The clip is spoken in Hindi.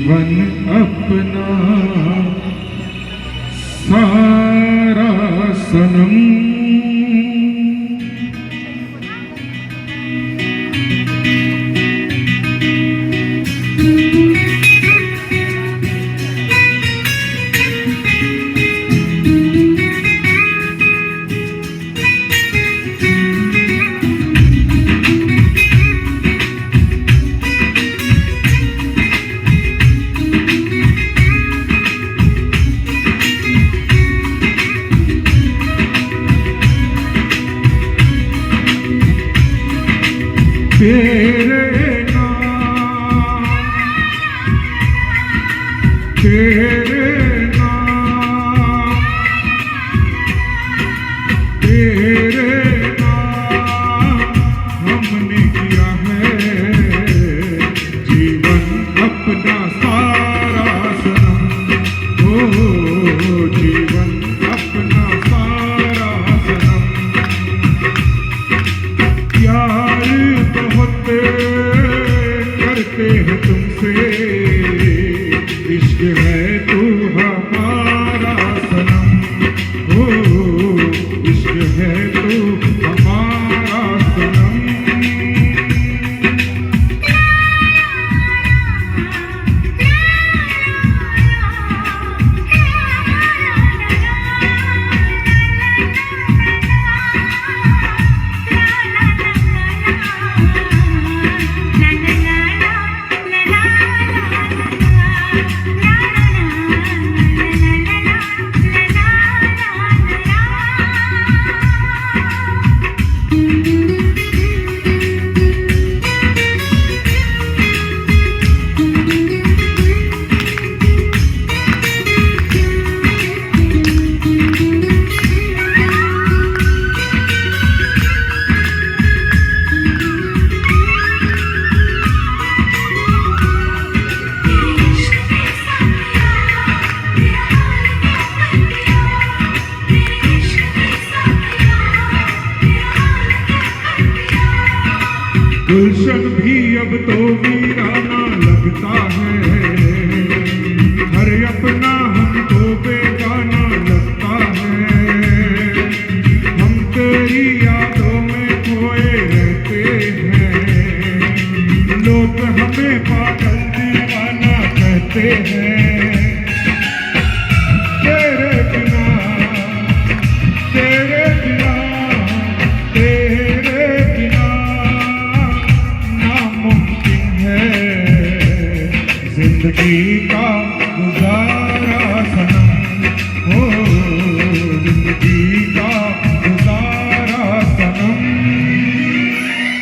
जीवन अपना सारा सनम तेरे नाम तेरे नाम तेरे नाम हमने किया है जीवन अपना सारा सनम। ओ जीवन अपना सारा सनम। प्यार बहुत करते हैं तुमसे, इश्क है तू हमारा सनम। हो इश्क है तू हमारा सनम। गुलशन भी अब तो वीरा